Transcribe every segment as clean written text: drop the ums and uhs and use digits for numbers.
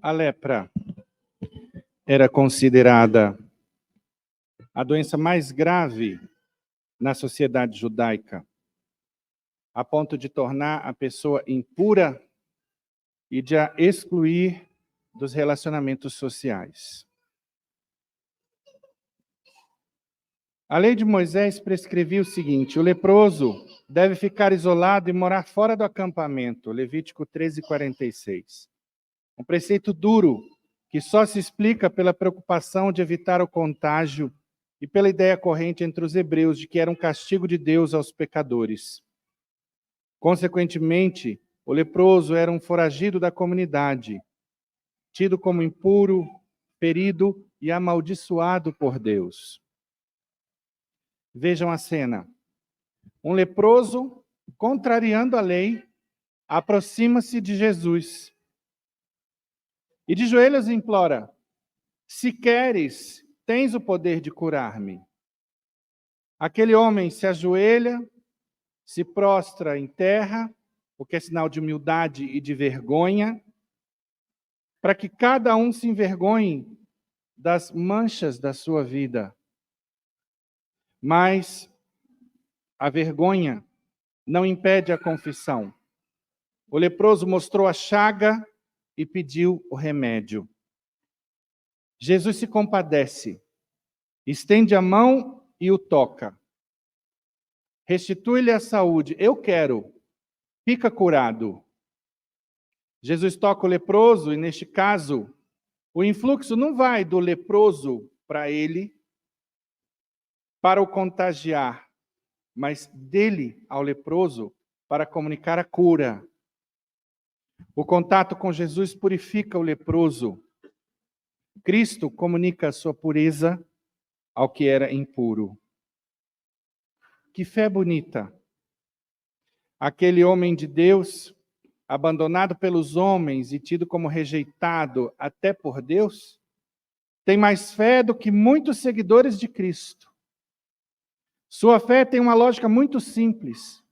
a lepra era considerada a doença mais grave na sociedade judaica, a ponto de tornar a pessoa impura e de a excluir dos relacionamentos sociais. A lei de Moisés prescrevia o seguinte: o leproso deve ficar isolado e morar fora do acampamento, Levítico 13:46. Um preceito duro que só se explica pela preocupação de evitar o contágio e pela ideia corrente entre os hebreus de que era um castigo de Deus aos pecadores. Consequentemente, o leproso era um foragido da comunidade, tido como impuro, ferido e amaldiçoado por Deus. Vejam a cena. Um leproso, contrariando a lei, aproxima-se de Jesus e de joelhos implora: se queres, tens o poder de curar-me. Aquele homem se ajoelha, se prostra em terra, o que é sinal de humildade e de vergonha, para que cada um se envergonhe das manchas da sua vida. Mas a vergonha não impede a confissão. O leproso mostrou a chaga e pediu o remédio. Jesus se compadece, estende a mão e o toca. Restitui-lhe a saúde. Eu quero. Fica curado. Jesus toca o leproso e, neste caso, o influxo não vai do leproso para ele, para o contagiar, mas dele ao leproso para comunicar a cura. O contato com Jesus purifica o leproso. Cristo comunica a sua pureza ao que era impuro. Que fé bonita! Aquele homem de Deus, abandonado pelos homens e tido como rejeitado até por Deus, tem mais fé do que muitos seguidores de Cristo. Sua fé tem uma lógica muito simples.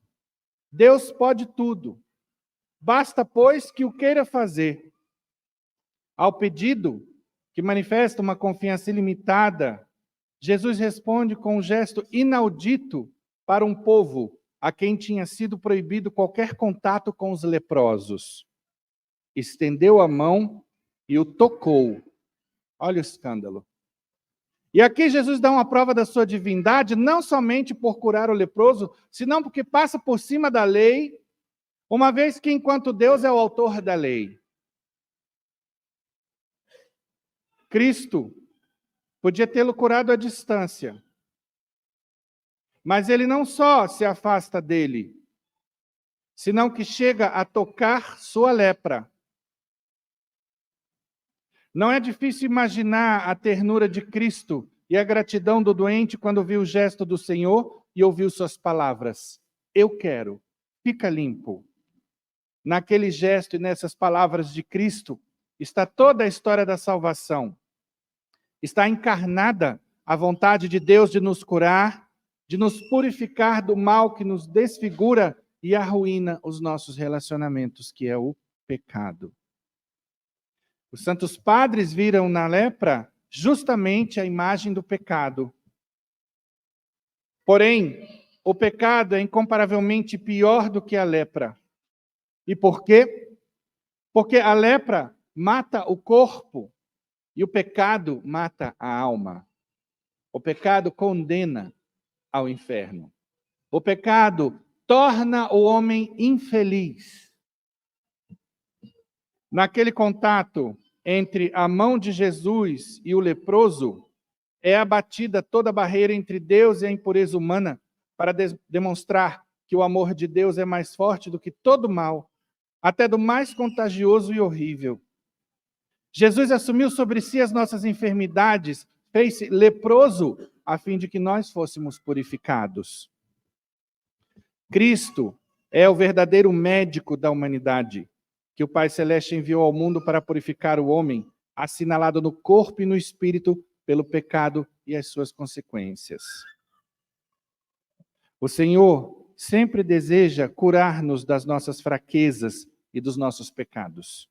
Deus pode tudo. Basta, pois, que o queira fazer. Ao pedido, que manifesta uma confiança ilimitada, Jesus responde com um gesto inaudito para um povo a quem tinha sido proibido qualquer contato com os leprosos. Estendeu a mão e o tocou. Olha o escândalo. E aqui Jesus dá uma prova da sua divindade, não somente por curar o leproso, senão porque passa por cima da lei, uma vez que, enquanto Deus é o autor da lei, Cristo podia tê-lo curado à distância. Mas ele não só se afasta dele, senão que chega a tocar sua lepra. Não é difícil imaginar a ternura de Cristo e a gratidão do doente quando viu o gesto do Senhor e ouviu suas palavras. Eu quero, fica limpo. Naquele gesto e nessas palavras de Cristo está toda a história da salvação. Está encarnada a vontade de Deus de nos curar, de nos purificar do mal que nos desfigura e arruína os nossos relacionamentos, que é o pecado. Os santos padres viram na lepra justamente a imagem do pecado. Porém, o pecado é incomparavelmente pior do que a lepra. E por quê? Porque a lepra mata o corpo e o pecado mata a alma. O pecado condena ao inferno. O pecado torna o homem infeliz. Naquele contato entre a mão de Jesus e o leproso, é abatida toda barreira entre Deus e a impureza humana para demonstrar que o amor de Deus é mais forte do que todo mal, até do mais contagioso e horrível. Jesus assumiu sobre si as nossas enfermidades, fez-se leproso, a fim de que nós fôssemos purificados. Cristo é o verdadeiro médico da humanidade, que o Pai Celeste enviou ao mundo para purificar o homem, assinalado no corpo e no espírito pelo pecado e as suas consequências. O Senhor sempre deseja curar-nos das nossas fraquezas e dos nossos pecados.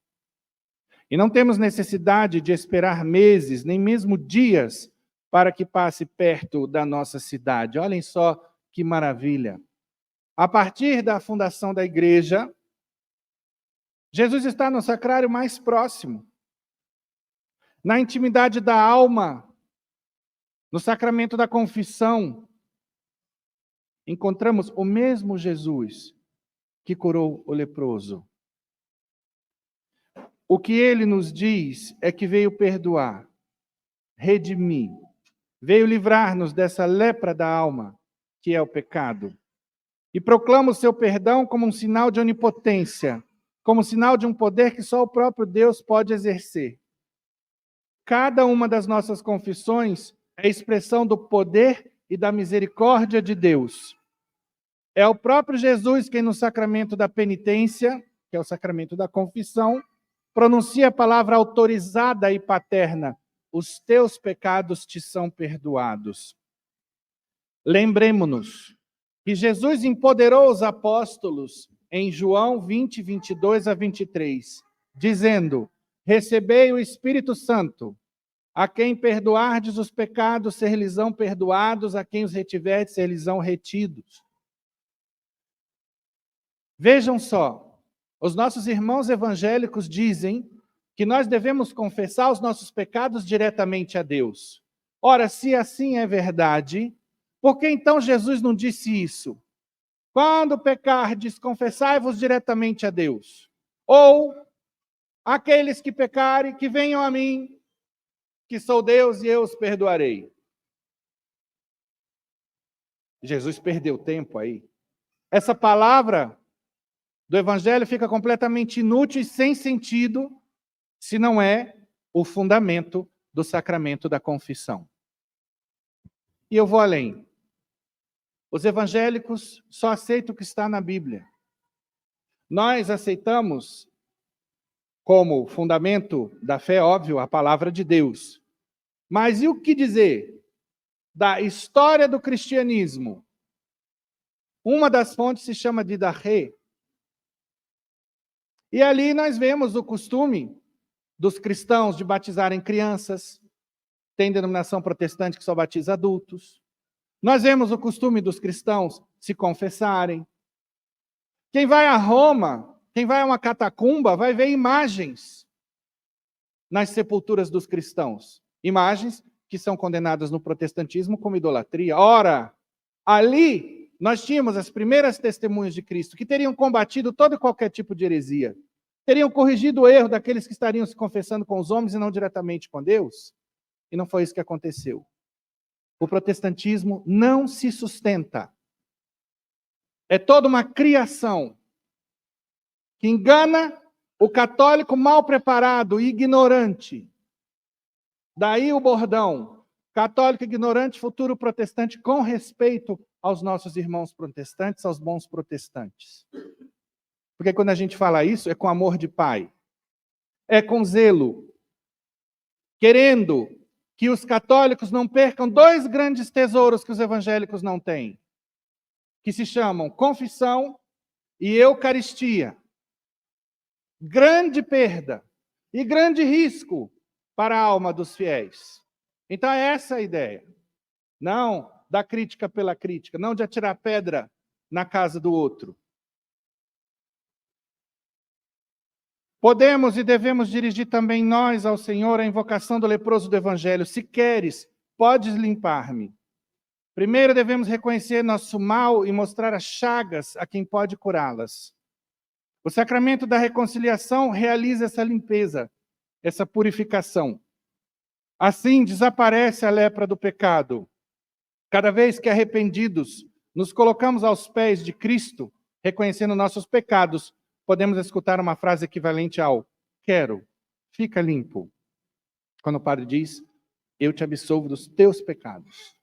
E não temos necessidade de esperar meses, nem mesmo dias, para que passe perto da nossa cidade. Olhem só que maravilha. A partir da fundação da igreja, Jesus está no sacrário mais próximo, na intimidade da alma, no sacramento da confissão. Encontramos o mesmo Jesus que curou o leproso. O que ele nos diz é que veio perdoar, redimir, veio livrar-nos dessa lepra da alma, que é o pecado. E proclama o seu perdão como um sinal de onipotência, como sinal de um poder que só o próprio Deus pode exercer. Cada uma das nossas confissões é expressão do poder e da misericórdia de Deus. É o próprio Jesus quem no sacramento da penitência, que é o sacramento da confissão, pronuncia a palavra autorizada e paterna: os teus pecados te são perdoados. Lembremo-nos que Jesus empoderou os apóstolos em João 20, 22 a 23, dizendo: recebei o Espírito Santo, a quem perdoardes os pecados, ser-lhes-ão perdoados, a quem os retiverdes, ser-lhes-ão retidos. Vejam só, os nossos irmãos evangélicos dizem que nós devemos confessar os nossos pecados diretamente a Deus. Ora, se assim é verdade, por que então Jesus não disse isso? Quando pecardes, confessai-vos diretamente a Deus. Ou, aqueles que pecarem, que venham a mim, que sou Deus e eu os perdoarei. Jesus perdeu tempo aí. Essa palavra do Evangelho fica completamente inútil e sem sentido se não é o fundamento do sacramento da confissão. E eu vou além. Os evangélicos só aceitam o que está na Bíblia. Nós aceitamos como fundamento da fé, óbvio, a palavra de Deus. Mas e o que dizer da história do cristianismo? Uma das fontes se chama Didache. E ali nós vemos o costume dos cristãos de batizarem crianças. Tem denominação protestante que só batiza adultos. Nós vemos o costume dos cristãos se confessarem. Quem vai a Roma, quem vai a uma catacumba, vai ver imagens nas sepulturas dos cristãos. Imagens que são condenadas no protestantismo como idolatria. Ora, ali nós tínhamos as primeiras testemunhas de Cristo que teriam combatido todo e qualquer tipo de heresia. Teriam corrigido o erro daqueles que estariam se confessando com os homens e não diretamente com Deus. E não foi isso que aconteceu. O protestantismo não se sustenta. É toda uma criação que engana o católico mal preparado e ignorante. Daí o bordão: católico ignorante, futuro protestante, com respeito aos nossos irmãos protestantes, aos bons protestantes. Porque quando a gente fala isso, é com amor de pai. É com zelo. Querendo que os católicos não percam dois grandes tesouros que os evangélicos não têm, que se chamam confissão e eucaristia. Grande perda e grande risco para a alma dos fiéis. Então é essa a ideia. Não da crítica pela crítica, não de atirar pedra na casa do outro. Podemos e devemos dirigir também nós ao Senhor a invocação do leproso do Evangelho. Se queres, podes limpar-me. Primeiro devemos reconhecer nosso mal e mostrar as chagas a quem pode curá-las. O sacramento da reconciliação realiza essa limpeza, essa purificação. Assim, desaparece a lepra do pecado. Cada vez que arrependidos nos colocamos aos pés de Cristo, reconhecendo nossos pecados, podemos escutar uma frase equivalente ao quero, fica limpo. Quando o padre diz, eu te absolvo dos teus pecados.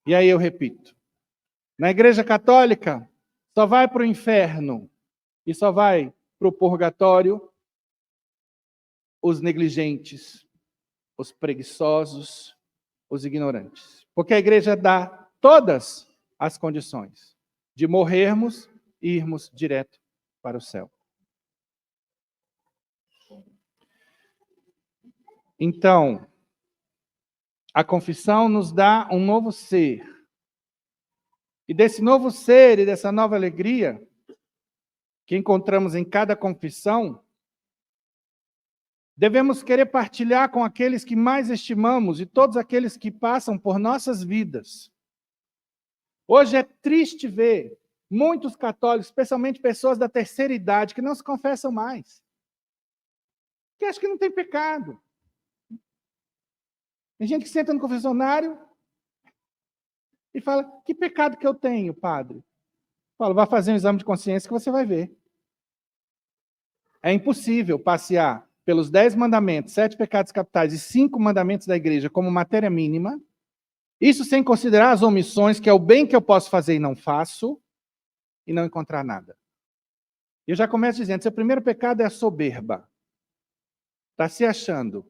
E aí eu repito, na Igreja Católica, só vai para o inferno e só vai para o purgatório os negligentes, os preguiçosos, os ignorantes. Porque a Igreja dá todas as condições de morrermos e irmos direto para o céu. Então, a confissão nos dá um novo ser. E desse novo ser e dessa nova alegria que encontramos em cada confissão, devemos querer partilhar com aqueles que mais estimamos e todos aqueles que passam por nossas vidas. Hoje é triste ver muitos católicos, especialmente pessoas da terceira idade, que não se confessam mais. Que acham que não tem pecado. Tem gente que senta no confessionário e fala, que pecado que eu tenho, padre? Fala, vai fazer um exame de consciência que você vai ver. É impossível passear pelos 10 mandamentos, 7 pecados capitais e 5 mandamentos da igreja como matéria mínima, isso sem considerar as omissões, que é o bem que eu posso fazer e não faço, e não encontrar nada. Eu já começo dizendo, seu primeiro pecado é a soberba. Está se achando.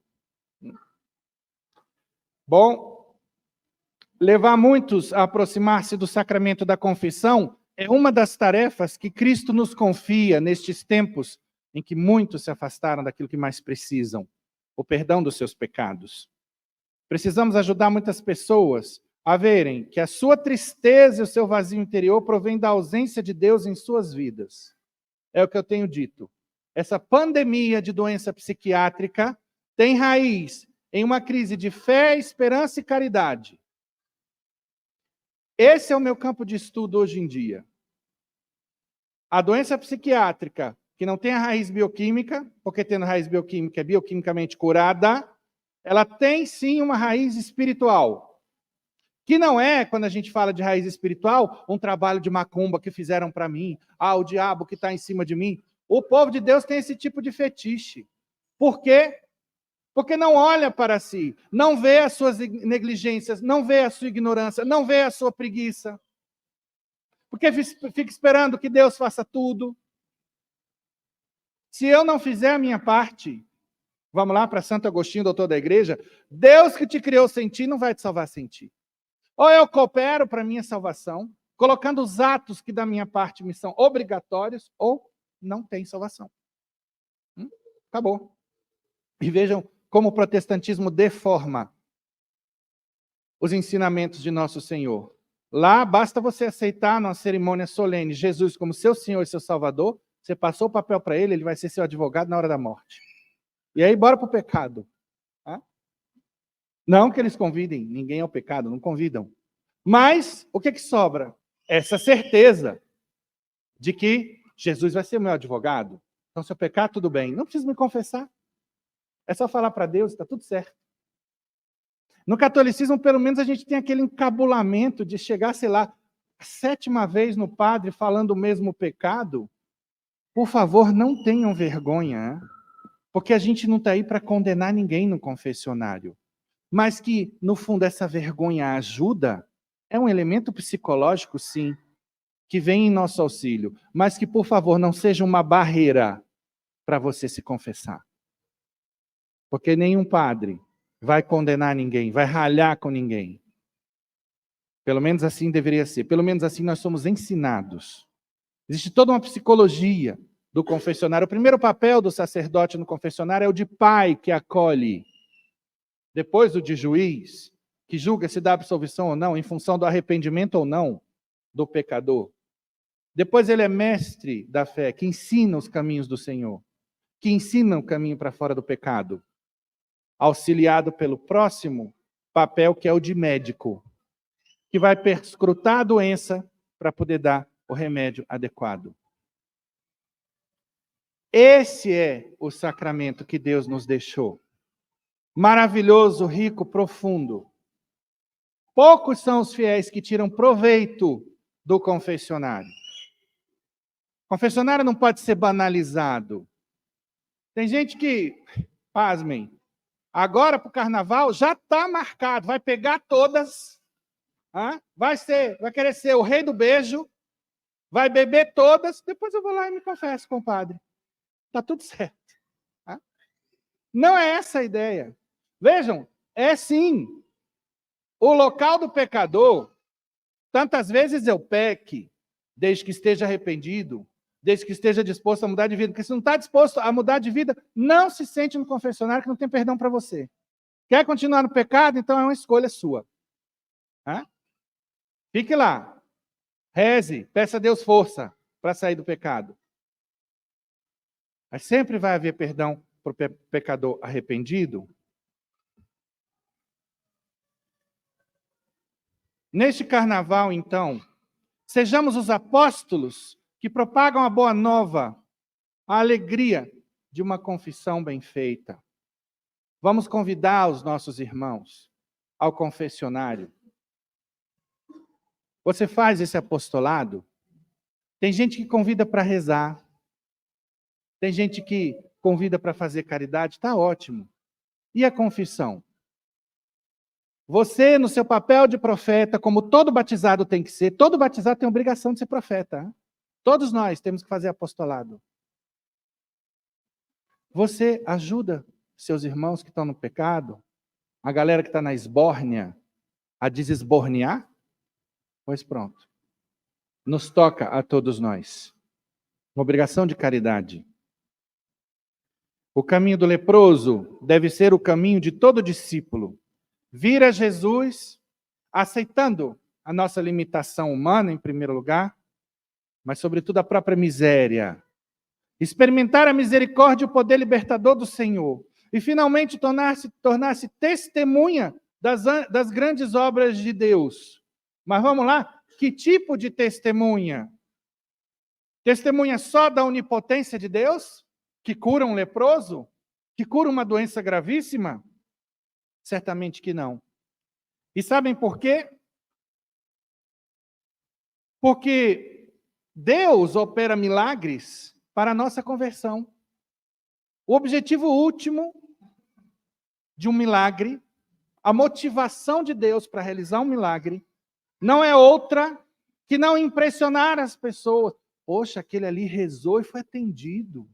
Bom, levar muitos a aproximar-se do sacramento da confissão é uma das tarefas que Cristo nos confia nestes tempos em que muitos se afastaram daquilo que mais precisam, o perdão dos seus pecados. Precisamos ajudar muitas pessoas a verem que a sua tristeza e o seu vazio interior provém da ausência de Deus em suas vidas. É o que eu tenho dito. Essa pandemia de doença psiquiátrica tem raiz em uma crise de fé, esperança e caridade. Esse é o meu campo de estudo hoje em dia. A doença psiquiátrica, que não tem a raiz bioquímica, porque tendo raiz bioquímica é bioquimicamente curada, ela tem sim uma raiz espiritual. Que não é, quando a gente fala de raiz espiritual, um trabalho de macumba que fizeram para mim, o diabo que está em cima de mim. O povo de Deus tem esse tipo de fetiche. Por quê? Porque não olha para si, não vê as suas negligências, não vê a sua ignorância, não vê a sua preguiça. Porque fica esperando que Deus faça tudo. Se eu não fizer a minha parte, vamos lá para Santo Agostinho, doutor da igreja, Deus que te criou sem ti não vai te salvar sem ti. Ou eu coopero para a minha salvação, colocando os atos que da minha parte me são obrigatórios, ou não tem salvação. Acabou. E vejam como o protestantismo deforma os ensinamentos de nosso Senhor. Lá, basta você aceitar numa cerimônia solene Jesus como seu Senhor e seu Salvador, você passou o papel para ele, ele vai ser seu advogado na hora da morte. E aí, bora para o pecado. Não que eles convidem, ninguém é o pecado, não convidam. Mas, o que sobra? Essa certeza de que Jesus vai ser meu advogado. Então, se eu pecar, tudo bem. Não preciso me confessar. É só falar para Deus, está tudo certo. No catolicismo, pelo menos, a gente tem aquele encabulamento de chegar, sei lá, a 7ª vez no padre falando o mesmo pecado. Por favor, não tenham vergonha, porque a gente não está aí para condenar ninguém no confessionário. Mas que, no fundo, essa vergonha ajuda, é um elemento psicológico, sim, que vem em nosso auxílio, mas que, por favor, não seja uma barreira para você se confessar. Porque nenhum padre vai condenar ninguém, vai ralhar com ninguém. Pelo menos assim deveria ser, pelo menos assim nós somos ensinados. Existe toda uma psicologia do confessionário. O primeiro papel do sacerdote no confessionário é o de pai que acolhe. Depois o de juiz, que julga se dá absolvição ou não, em função do arrependimento ou não do pecador. Depois ele é mestre da fé, que ensina os caminhos do Senhor, que ensina o caminho para fora do pecado, auxiliado pelo próximo papel, que é o de médico, que vai perscrutar a doença para poder dar o remédio adequado. Esse é o sacramento que Deus nos deixou. Maravilhoso, rico, profundo. Poucos são os fiéis que tiram proveito do confessionário. O confessionário não pode ser banalizado. Tem gente que, pasmem, agora para o carnaval já está marcado, vai pegar todas, vai querer ser o rei do beijo, vai beber todas, depois eu vou lá e me confesso com o padre. Está tudo certo. Não é essa a ideia. Vejam, é sim o local do pecador. Tantas vezes eu peque, desde que esteja arrependido, desde que esteja disposto a mudar de vida. Porque se não está disposto a mudar de vida, não se sente no confessionário que não tem perdão para você. Quer continuar no pecado? Então é uma escolha sua. Hã? Fique lá. Reze, peça a Deus força para sair do pecado. Mas sempre vai haver perdão para o pecador arrependido. Neste carnaval, então, sejamos os apóstolos que propagam a boa nova, a alegria de uma confissão bem feita. Vamos convidar os nossos irmãos ao confessionário. Você faz esse apostolado? Tem gente que convida para rezar. Tem gente que convida para fazer caridade. Está ótimo. E a confissão? Você, no seu papel de profeta, como todo batizado tem que ser, todo batizado tem a obrigação de ser profeta. Hein? Todos nós temos que fazer apostolado. Você ajuda seus irmãos que estão no pecado, a galera que está na esbórnia, a desesbornear? Pois pronto. Nos toca a todos nós. Uma obrigação de caridade. O caminho do leproso deve ser o caminho de todo discípulo. Vir a Jesus, aceitando a nossa limitação humana, em primeiro lugar, mas, sobretudo, a própria miséria. Experimentar a misericórdia e o poder libertador do Senhor. E, finalmente, tornar-se testemunha das grandes obras de Deus. Mas vamos lá? Que tipo de testemunha? Testemunha só da onipotência de Deus? Que cura um leproso? Que cura uma doença gravíssima? Certamente que não. E sabem por quê? Porque Deus opera milagres para a nossa conversão. O objetivo último de um milagre, a motivação de Deus para realizar um milagre, não é outra que não impressionar as pessoas. Poxa, aquele ali rezou e foi atendido.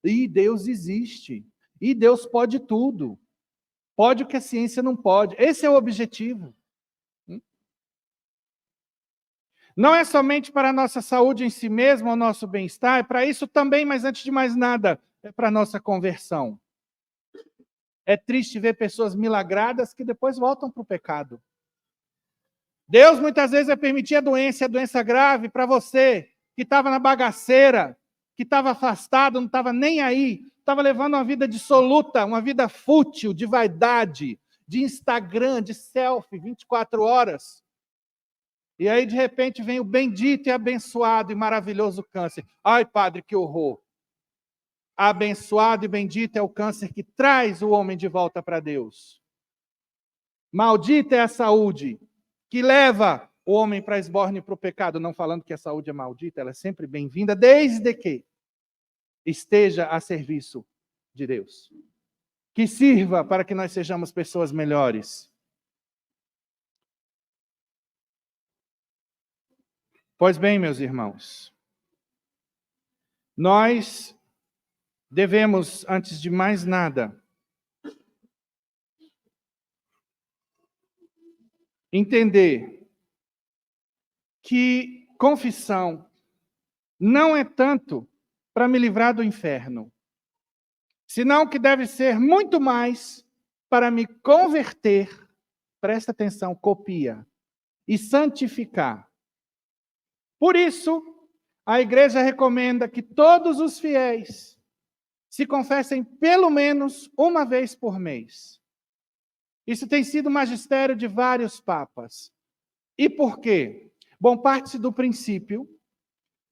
E Deus existe. E Deus pode tudo. Pode o que a ciência não pode. Esse é o objetivo. Não é somente para a nossa saúde em si mesmo, o nosso bem-estar, é para isso também, mas antes de mais nada, é para a nossa conversão. É triste ver pessoas milagradas que depois voltam para o pecado. Deus muitas vezes vai permitir a doença grave para você, que estava na bagaceira, que estava afastado, não estava nem aí, estava levando uma vida dissoluta, uma vida fútil, de vaidade, de Instagram, de selfie, 24 horas. E aí, de repente, vem o bendito e abençoado e maravilhoso câncer. Ai, padre, que horror! Abençoado e bendito é o câncer que traz o homem de volta para Deus. Maldita é a saúde que leva o homem para a esbórnia e para o pecado. Não falando que a saúde é maldita, ela é sempre bem-vinda, desde que esteja a serviço de Deus. Que sirva para que nós sejamos pessoas melhores. Pois bem, meus irmãos, nós devemos, antes de mais nada, entender que confissão não é tanto para me livrar do inferno, senão que deve ser muito mais para me converter, presta atenção, copia, e santificar. Por isso, a igreja recomenda que todos os fiéis se confessem pelo menos uma vez por mês. Isso tem sido o magistério de vários papas. E por quê? Bom, parte-se do princípio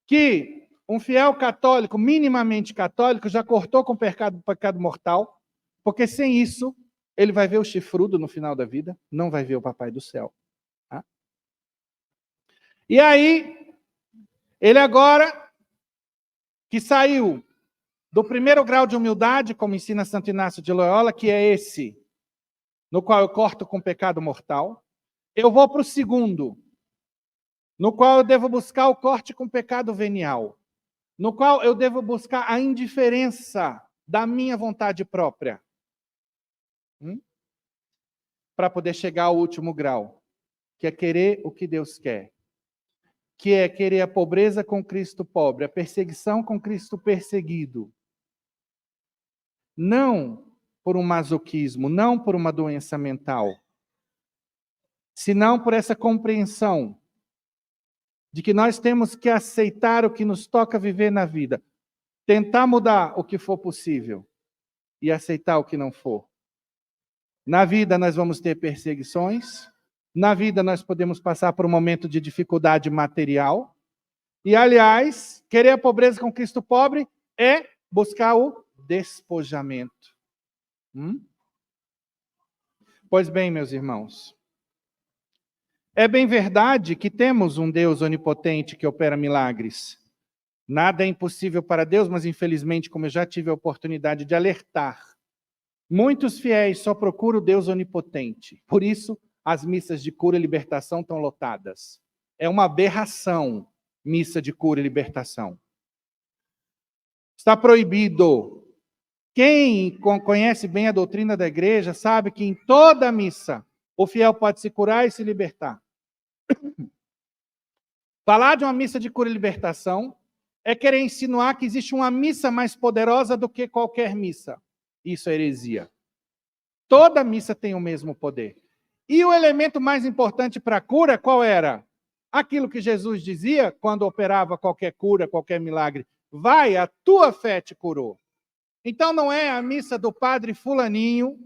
que um fiel católico, minimamente católico, já cortou com o pecado mortal, porque sem isso, ele vai ver o chifrudo no final da vida, não vai ver o papai do céu. Tá? E aí, ele agora, que saiu do primeiro grau de humildade, como ensina Santo Inácio de Loyola, que é esse, no qual eu corto com o pecado mortal, eu vou para o segundo, no qual eu devo buscar o corte com o pecado venial, no qual eu devo buscar a indiferença da minha vontade própria, para poder chegar ao último grau, que é querer o que Deus quer, que é querer a pobreza com Cristo pobre, a perseguição com Cristo perseguido. Não por um masoquismo, não por uma doença mental, senão por essa compreensão de que nós temos que aceitar o que nos toca viver na vida, tentar mudar o que for possível e aceitar o que não for. Na vida nós vamos ter perseguições, na vida nós podemos passar por um momento de dificuldade material, e aliás, querer a pobreza com Cristo pobre é buscar o despojamento. Pois bem, meus irmãos, é bem verdade que temos um Deus onipotente que opera milagres. Nada é impossível para Deus, mas infelizmente, como eu já tive a oportunidade de alertar, muitos fiéis só procuram o Deus onipotente. Por isso, as missas de cura e libertação estão lotadas. É uma aberração, missa de cura e libertação. Está proibido. Quem conhece bem a doutrina da igreja sabe que em toda missa o fiel pode se curar e se libertar. Falar de uma missa de cura e libertação é querer insinuar que existe uma missa mais poderosa do que qualquer missa. Isso é heresia. Toda missa tem o mesmo poder. E o elemento mais importante para a cura, qual era? Aquilo que Jesus dizia quando operava qualquer cura, qualquer milagre. Vai, a tua fé te curou. Então não é a missa do padre fulaninho,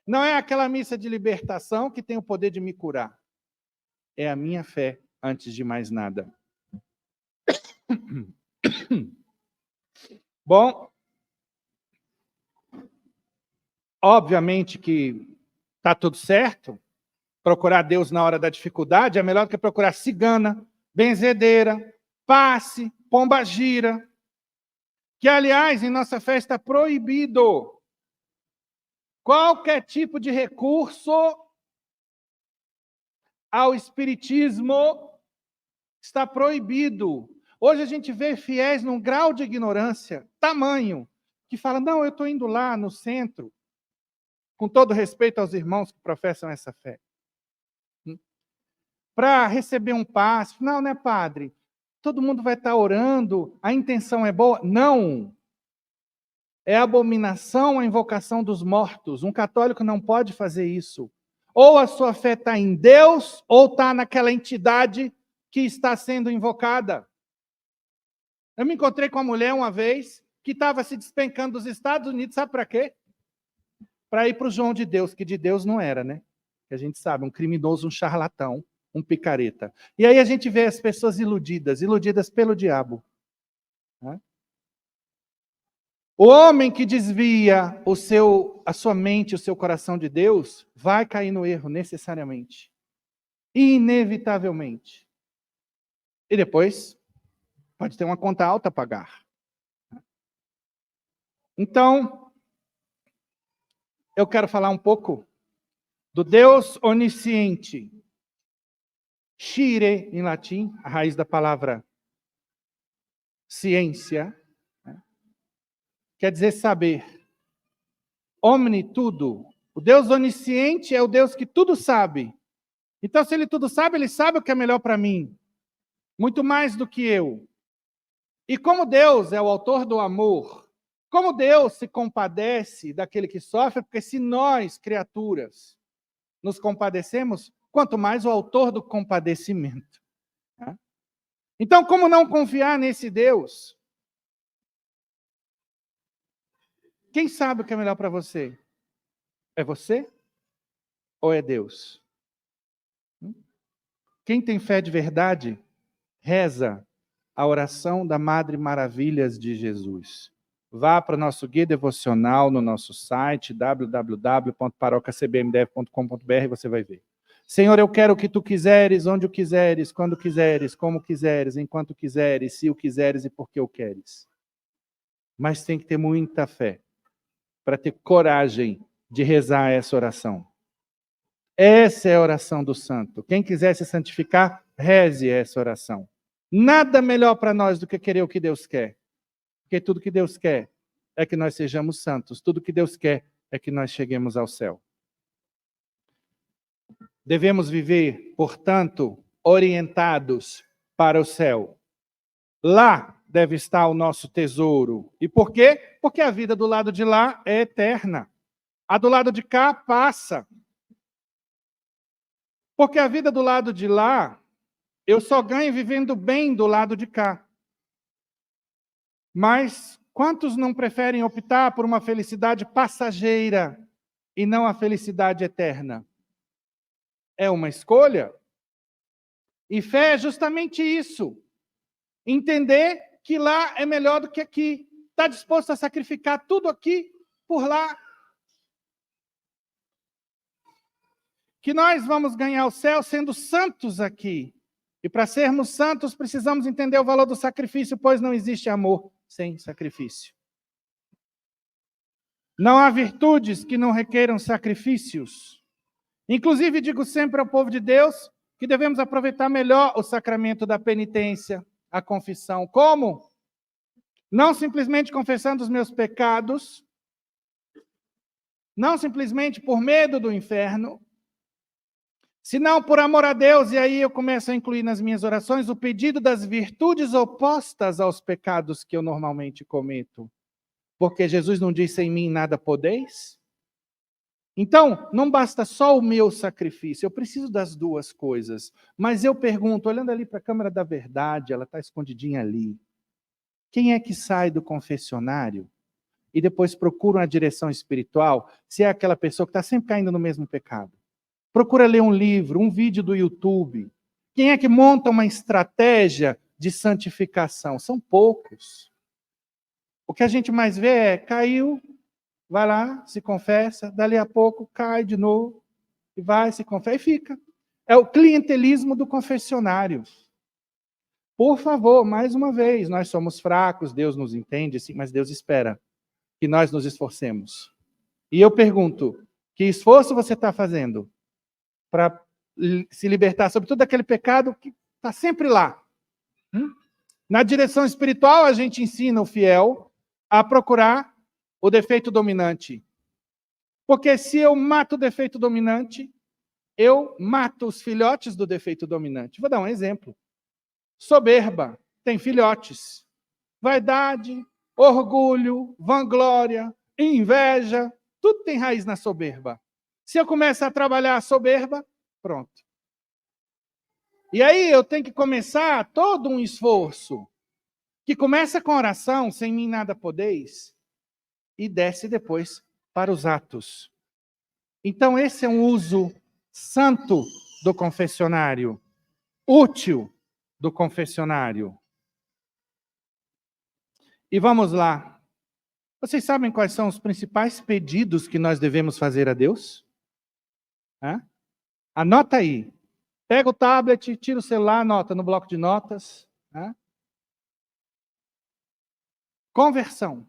não é aquela missa de libertação que tem o poder de me curar. É a minha fé, antes de mais nada. Bom, obviamente que está tudo certo. Procurar Deus na hora da dificuldade é melhor do que procurar cigana, benzedeira, passe, pombagira. Que, aliás, em nossa fé está proibido. Qualquer tipo de recurso ao espiritismo está proibido. Hoje a gente vê fiéis num grau de ignorância, tamanho, que fala, não, eu estou indo lá no centro, com todo respeito aos irmãos que professam essa fé, para receber um passe. Não, né, padre? Todo mundo vai estar orando, a intenção é boa? Não! É abominação a invocação dos mortos. Um católico não pode fazer isso. Ou a sua fé está em Deus, ou está naquela entidade que está sendo invocada. Eu me encontrei com uma mulher uma vez que estava se despencando dos Estados Unidos, sabe para quê? Para ir para o João de Deus, que de Deus não era, né? Que a gente sabe, um criminoso, um charlatão, um picareta. E aí a gente vê as pessoas iludidas pelo diabo. Né? O homem que desvia a sua mente, o seu coração de Deus, vai cair no erro necessariamente. Inevitavelmente. E depois pode ter uma conta alta a pagar. Então, eu quero falar um pouco do Deus onisciente. Scire, em latim, a raiz da palavra ciência, né? Quer dizer saber. Omni, tudo. O Deus onisciente é o Deus que tudo sabe. Então, se ele tudo sabe, ele sabe o que é melhor para mim. Muito mais do que eu. E como Deus é o autor do amor, como Deus se compadece daquele que sofre, porque se nós, criaturas, nos compadecemos, quanto mais o autor do compadecimento. Né? Então, como não confiar nesse Deus? Quem sabe o que é melhor para você? É você ou é Deus? Quem tem fé de verdade, reza a oração da Madre Maravilhas de Jesus. Vá para o nosso guia devocional no nosso site, www.parocacbmdev.com.br, você vai ver. Senhor, eu quero o que tu quiseres, onde o quiseres, quando quiseres, como quiseres, enquanto quiseres, se o quiseres e porque o queres. Mas tem que ter muita fé para ter coragem de rezar essa oração. Essa é a oração do santo. Quem quiser se santificar, reze essa oração. Nada melhor para nós do que querer o que Deus quer. Porque tudo que Deus quer é que nós sejamos santos. Tudo que Deus quer é que nós cheguemos ao céu. Devemos viver, portanto, orientados para o céu. Lá deve estar o nosso tesouro. E por quê? Porque a vida do lado de lá é eterna. A do lado de cá passa. Porque a vida do lado de lá, eu só ganho vivendo bem do lado de cá. Mas quantos não preferem optar por uma felicidade passageira e não a felicidade eterna? É uma escolha. E fé é justamente isso. Entender que lá é melhor do que aqui. Está disposto a sacrificar tudo aqui por lá. Que nós vamos ganhar o céu sendo santos aqui. E para sermos santos, precisamos entender o valor do sacrifício, pois não existe amor sem sacrifício. Não há virtudes que não requeram sacrifícios. Inclusive, digo sempre ao povo de Deus que devemos aproveitar melhor o sacramento da penitência, a confissão. Como? Não simplesmente confessando os meus pecados, não simplesmente por medo do inferno, senão por amor a Deus, e aí eu começo a incluir nas minhas orações o pedido das virtudes opostas aos pecados que eu normalmente cometo. Porque Jesus não disse em mim nada podeis? Então, não basta só o meu sacrifício, eu preciso das duas coisas. Mas eu pergunto, olhando ali para a câmara da verdade, ela está escondidinha ali. Quem é que sai do confessionário e depois procura uma direção espiritual, se é aquela pessoa que está sempre caindo no mesmo pecado? Procura ler um livro, um vídeo do YouTube. Quem é que monta uma estratégia de santificação? São poucos. O que a gente mais vê é, caiu, vai lá, se confessa, dali a pouco cai de novo, e vai, se confessa e fica. É o clientelismo do confessionário. Por favor, mais uma vez, nós somos fracos, Deus nos entende, sim, mas Deus espera que nós nos esforcemos. E eu pergunto, que esforço você está fazendo para se libertar sobre todo aquele pecado que está sempre lá? Na direção espiritual, a gente ensina o fiel a procurar o defeito dominante. Porque se eu mato o defeito dominante, eu mato os filhotes do defeito dominante. Vou dar um exemplo. Soberba tem filhotes. Vaidade, orgulho, vanglória, inveja, tudo tem raiz na soberba. Se eu começar a trabalhar a soberba, pronto. E aí eu tenho que começar todo um esforço, que começa com oração, sem mim nada podeis, e desce depois para os atos. Então esse é um uso santo do confessionário, útil do confessionário. E vamos lá. Vocês sabem quais são os principais pedidos que nós devemos fazer a Deus? Anota aí. Pega o tablet, tira o celular, anota no bloco de notas. Conversão,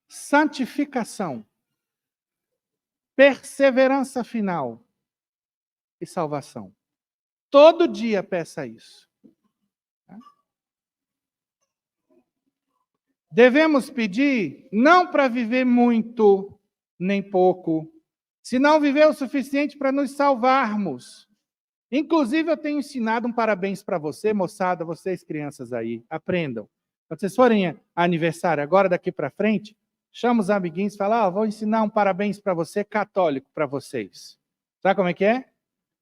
santificação, perseverança final e salvação. Todo dia peça isso. Devemos pedir não para viver muito, nem pouco, senão viver o suficiente para nos salvarmos. Inclusive, eu tenho ensinado um parabéns para você, moçada, vocês crianças aí, aprendam. Quando vocês forem a aniversário agora, daqui para frente, chama os amiguinhos e fala, vou ensinar um parabéns para você, católico, para vocês. Sabe como é que é?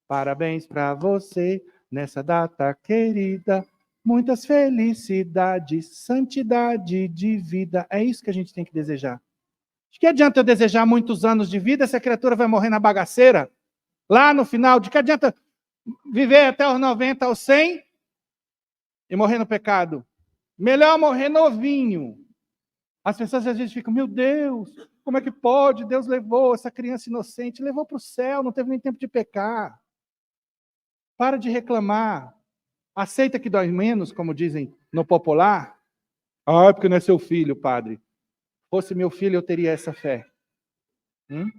Parabéns para você, nessa data querida, muitas felicidades, santidade de vida. É isso que a gente tem que desejar. De que adianta eu desejar muitos anos de vida se a criatura vai morrer na bagaceira? Lá no final, de que adianta viver até os 90, aos 100 e morrer no pecado? Melhor morrer novinho. As pessoas às vezes ficam, meu Deus, como é que pode? Deus levou essa criança inocente, levou para o céu, não teve nem tempo de pecar. Para de reclamar. Aceita que dói menos, como dizem no popular. Porque não é seu filho, padre. Se fosse meu filho, eu teria essa fé.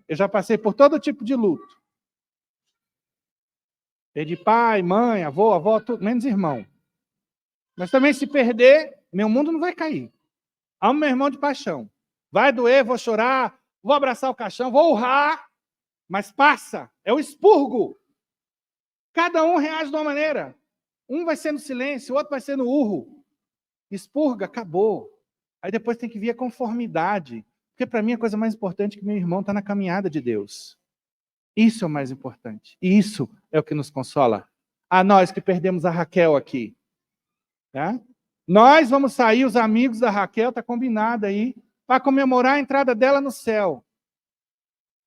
Eu já passei por todo tipo de luto. Perdi pai, mãe, avó, tudo, menos irmão. Mas também se perder, meu mundo não vai cair. Amo meu irmão de paixão. Vai doer, vou chorar, vou abraçar o caixão, vou urrar, mas passa. É o expurgo. Cada um reage de uma maneira. Um vai ser no silêncio, o outro vai ser no urro. expurga, acabou. Aí depois tem que vir a conformidade. Porque para mim a coisa mais importante é que meu irmão está na caminhada de Deus. Isso é o mais importante. E isso é o que nos consola. A nós que perdemos a Raquel aqui. Tá? Nós vamos sair, os amigos da Raquel, está combinado aí, para comemorar a entrada dela no céu.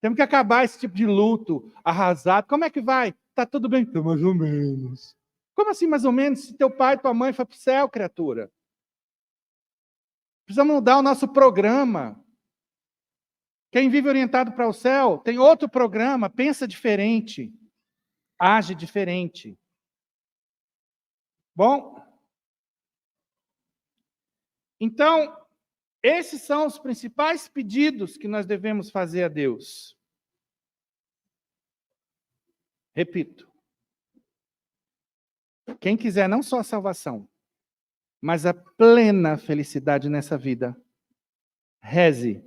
Temos que acabar esse tipo de luto arrasado. Como é que vai? Está tudo bem? Tá mais ou menos. Como assim mais ou menos? Se teu pai e tua mãe foi para o céu, criatura. Precisamos mudar o nosso programa. Quem vive orientado para o céu tem outro programa, pensa diferente, age diferente. Bom, então, esses são os principais pedidos que nós devemos fazer a Deus. Repito. Quem quiser não só a salvação, mas a plena felicidade nessa vida, reze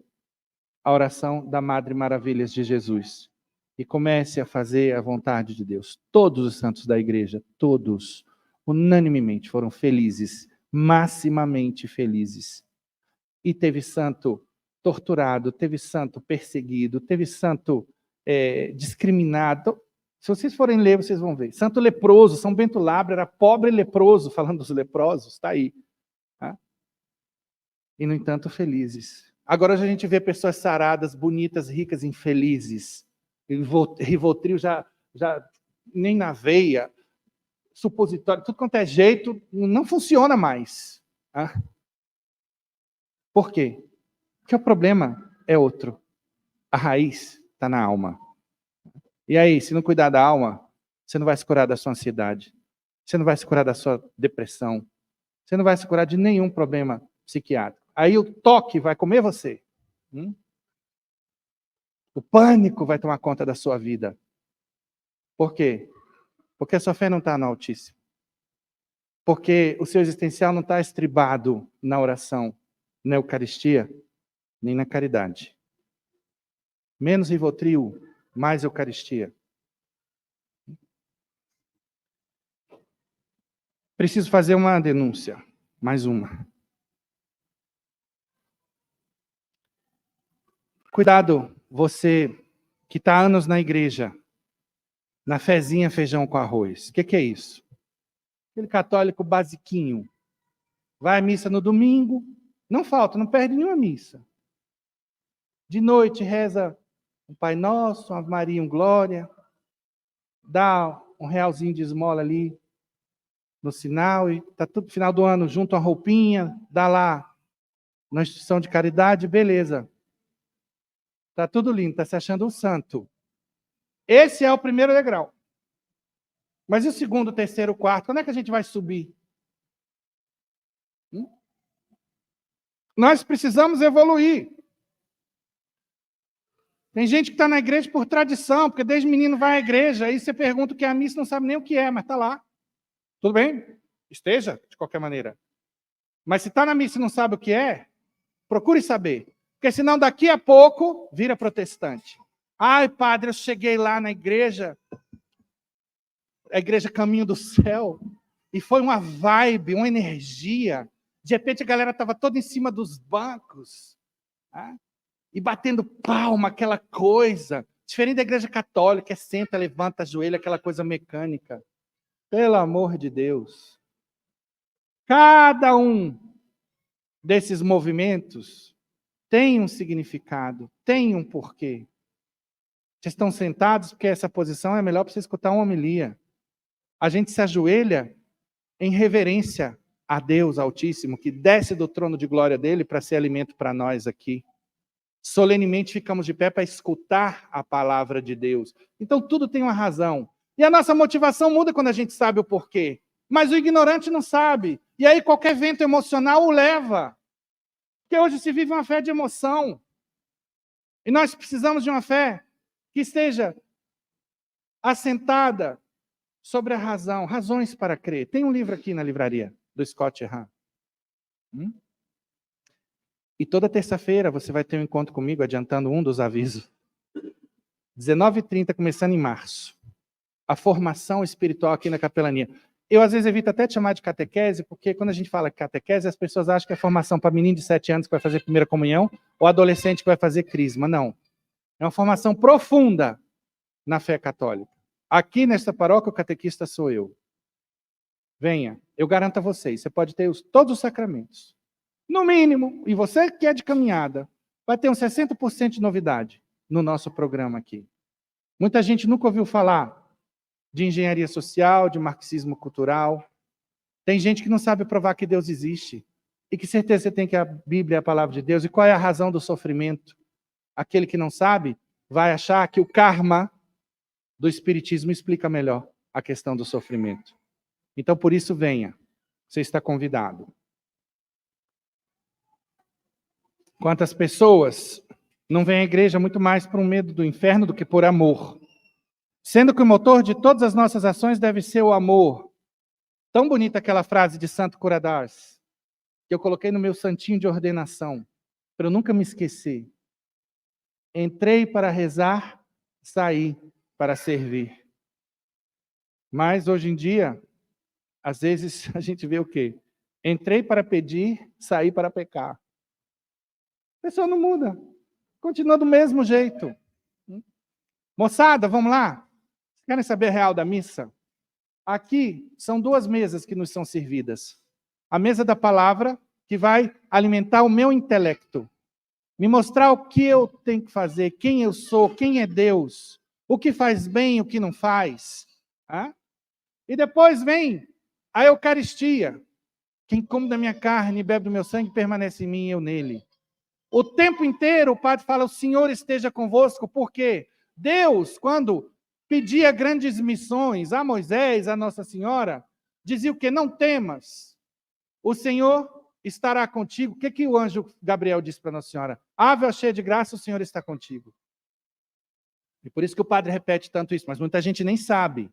a oração da Madre Maravilhas de Jesus e comece a fazer a vontade de Deus. Todos os santos da igreja, todos, unanimemente, foram felizes, maximamente felizes. E teve santo torturado, teve santo perseguido, teve santo discriminado. Se vocês forem ler, vocês vão ver. Santo leproso, São Bento Labra era pobre leproso, falando dos leprosos, está aí. Tá? E, no entanto, felizes. Agora a gente vê pessoas saradas, bonitas, ricas, infelizes. Rivotril já nem na veia, supositório, tudo quanto é jeito, não funciona mais. Tá? Por quê? Porque o problema é outro. A raiz está na alma. E aí, se não cuidar da alma, você não vai se curar da sua ansiedade. Você não vai se curar da sua depressão. Você não vai se curar de nenhum problema psiquiátrico. Aí o toque vai comer você. O pânico vai tomar conta da sua vida. Por quê? Porque a sua fé não está no Altíssimo. Porque o seu existencial não está estribado na oração, na Eucaristia, nem na caridade. Menos Rivotril, mais Eucaristia. Preciso fazer uma denúncia. Mais uma. Cuidado, você que está há anos na igreja, na fezinha feijão com arroz. O que é isso? Aquele católico basiquinho. Vai à missa no domingo, não falta, não perde nenhuma missa. De noite reza um Pai Nosso, uma Ave Maria, um Glória. Dá um realzinho de esmola ali no sinal e está tudo final do ano junto uma roupinha, dá lá na instituição de caridade, beleza. Está tudo lindo, está se achando um santo. Esse é o primeiro degrau. Mas e o segundo, terceiro, quarto? Quando é que a gente vai subir? Nós precisamos evoluir. Tem gente que está na igreja por tradição, porque desde menino vai à igreja, aí você pergunta o que é a missa, não sabe nem o que é, mas está lá. Tudo bem? Esteja, de qualquer maneira. Mas se está na missa e não sabe o que é, procure saber. Porque senão daqui a pouco vira protestante. Ai, padre, eu cheguei lá na igreja, a igreja Caminho do Céu, e foi uma vibe, uma energia. De repente a galera estava toda em cima dos bancos, tá? E batendo palma, aquela coisa. Diferente da igreja católica, senta, levanta, ajoelha, aquela coisa mecânica. Pelo amor de Deus. Cada um desses movimentos tem um significado, tem um porquê. Vocês estão sentados porque essa posição é melhor para você escutar uma homilia. A gente se ajoelha em reverência a Deus Altíssimo, que desce do trono de glória dele para ser alimento para nós aqui. Solenemente ficamos de pé para escutar a palavra de Deus. Então tudo tem uma razão. E a nossa motivação muda quando a gente sabe o porquê. Mas o ignorante não sabe. E aí qualquer vento emocional o leva. Porque hoje se vive uma fé de emoção. E nós precisamos de uma fé que esteja assentada sobre a razão, razões para crer. Tem um livro aqui na livraria, do Scott Hahn. E toda terça-feira você vai ter um encontro comigo, adiantando um dos avisos. 19h30, começando em março. A formação espiritual aqui na capelania. Eu, às vezes, evito até de chamar de catequese, porque quando a gente fala catequese, as pessoas acham que é formação para menino de 7 anos que vai fazer primeira comunhão ou adolescente que vai fazer crisma. Não. É uma formação profunda na fé católica. Aqui, nesta paróquia, o catequista sou eu. Venha, eu garanto a vocês, você pode ter todos os sacramentos. No mínimo, e você que é de caminhada, vai ter uns 60% de novidade no nosso programa aqui. Muita gente nunca ouviu falar de engenharia social, de marxismo cultural. Tem gente que não sabe provar que Deus existe. E que certeza você tem que a Bíblia é a palavra de Deus. E qual é a razão do sofrimento? Aquele que não sabe vai achar que o karma do Espiritismo explica melhor a questão do sofrimento. Então, por isso, venha. Você está convidado. Quantas pessoas não vêm à igreja muito mais por um medo do inferno do que por amor? Sendo que o motor de todas as nossas ações deve ser o amor. Tão bonita aquela frase de Santo Curadars, que eu coloquei no meu santinho de ordenação, para eu nunca me esquecer. Entrei para rezar, saí para servir. Mas, hoje em dia, às vezes a gente vê o quê? Entrei para pedir, saí para pecar. A pessoa não muda. Continua do mesmo jeito. Moçada, vamos lá? Querem saber a real da missa? Aqui são 2 mesas que nos são servidas. A mesa da palavra, que vai alimentar o meu intelecto. Me mostrar o que eu tenho que fazer, quem eu sou, quem é Deus, o que faz bem, o que não faz. E depois vem a Eucaristia. Quem come da minha carne e bebe do meu sangue permanece em mim e eu nele. O tempo inteiro o padre fala, o Senhor esteja convosco, porque Deus, quando pedia grandes missões a Moisés, a Nossa Senhora, dizia o quê? Não temas, o Senhor estará contigo. O que o anjo Gabriel disse para Nossa Senhora? Ave cheia de graça, o Senhor está contigo. E por isso que o padre repete tanto isso, mas muita gente nem sabe.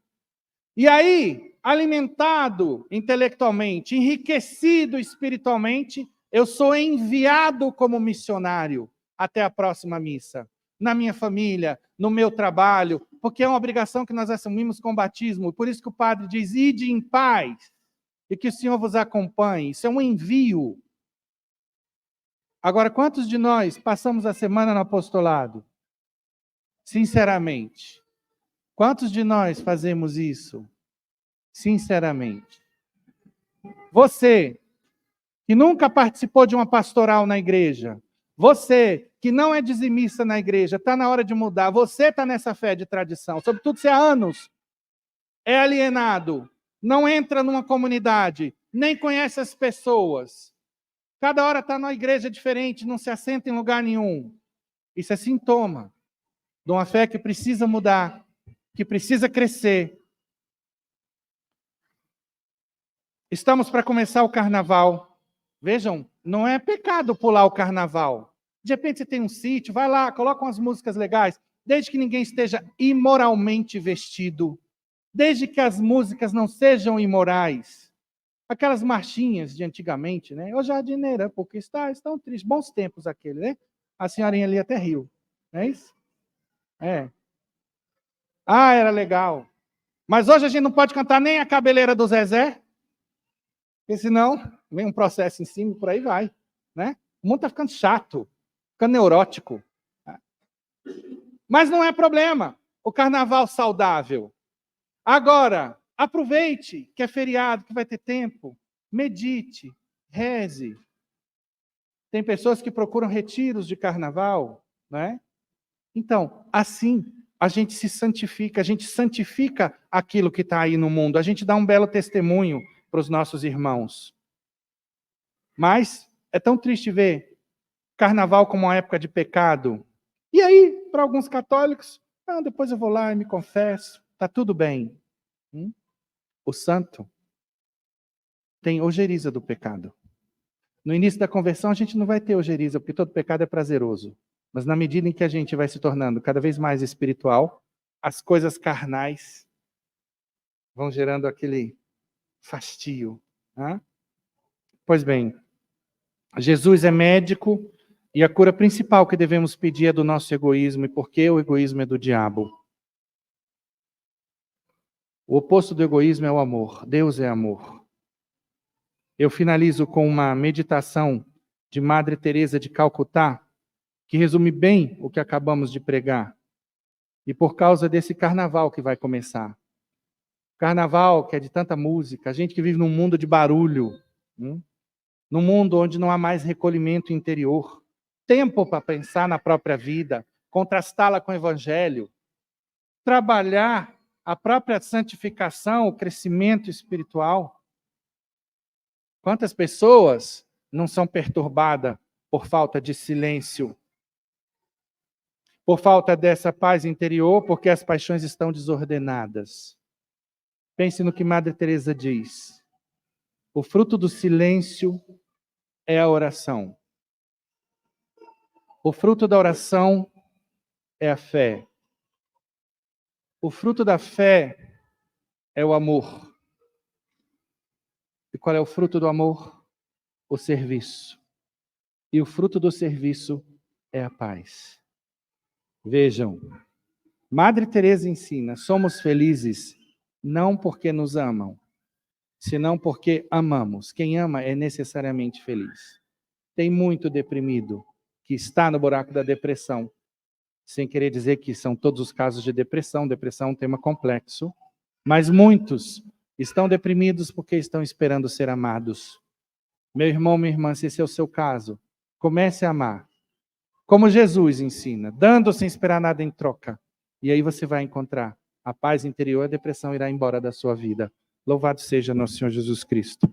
E aí, alimentado intelectualmente, enriquecido espiritualmente, eu sou enviado como missionário até a próxima missa. Na minha família, no meu trabalho, porque é uma obrigação que nós assumimos com o batismo. Por isso que o padre diz, ide em paz, e que o Senhor vos acompanhe. Isso é um envio. Agora, quantos de nós passamos a semana no apostolado? Sinceramente. Quantos de nós fazemos isso? Sinceramente. Você, que nunca participou de uma pastoral na igreja, você que não é dizimista na igreja, está na hora de mudar, você está nessa fé de tradição, sobretudo se há anos é alienado, não entra numa comunidade, nem conhece as pessoas, cada hora está numa igreja diferente, não se assenta em lugar nenhum. Isso é sintoma de uma fé que precisa mudar, que precisa crescer. Estamos para começar o carnaval. Vejam, não é pecado pular o carnaval. De repente você tem um sítio, vai lá, coloca umas músicas legais, desde que ninguém esteja imoralmente vestido, desde que as músicas não sejam imorais. Aquelas marchinhas de antigamente, né? Ô jardineira, porque estão tristes. Bons tempos aquele, né? A senhorinha ali até riu. Não é isso? É. Ah, era legal. Mas hoje a gente não pode cantar nem a cabeleira do Zezé, porque senão vem um processo em cima e por aí vai. Né? O mundo está ficando chato, ficando neurótico. Mas não é problema. O carnaval saudável. Agora, aproveite que é feriado, que vai ter tempo. Medite, reze. Tem pessoas que procuram retiros de carnaval, né? Então, assim, a gente se santifica, a gente santifica aquilo que está aí no mundo, a gente dá um belo testemunho para os nossos irmãos. Mas é tão triste ver carnaval como uma época de pecado. E aí, para alguns católicos, depois eu vou lá e me confesso, está tudo bem. O santo tem ojeriza do pecado. No início da conversão, a gente não vai ter ojeriza, porque todo pecado é prazeroso. Mas na medida em que a gente vai se tornando cada vez mais espiritual, as coisas carnais vão gerando aquele fastio. Né? Pois bem, Jesus é médico e a cura principal que devemos pedir é do nosso egoísmo. E por que o egoísmo é do diabo? O oposto do egoísmo é o amor. Deus é amor. Eu finalizo com uma meditação de Madre Teresa de Calcutá, que resume bem o que acabamos de pregar. E por causa desse carnaval que vai começar. Carnaval, que é de tanta música, a gente que vive num mundo de barulho, num mundo onde não há mais recolhimento interior, tempo para pensar na própria vida, contrastá-la com o Evangelho, trabalhar a própria santificação, o crescimento espiritual. Quantas pessoas não são perturbadas por falta de silêncio, por falta dessa paz interior, porque as paixões estão desordenadas? Pense no que Madre Teresa diz. O fruto do silêncio é a oração. O fruto da oração é a fé. O fruto da fé é o amor. E qual é o fruto do amor? O serviço. E o fruto do serviço é a paz. Vejam, Madre Teresa ensina, somos felizes não porque nos amam, senão porque amamos. Quem ama é necessariamente feliz. Tem muito deprimido que está no buraco da depressão, sem querer dizer que são todos os casos de depressão. Depressão é um tema complexo, mas muitos estão deprimidos porque estão esperando ser amados. Meu irmão, minha irmã, se esse é o seu caso, comece a amar. Como Jesus ensina, dando sem esperar nada em troca. E aí você vai encontrar a paz interior, a depressão irá embora da sua vida. Louvado seja nosso Senhor Jesus Cristo.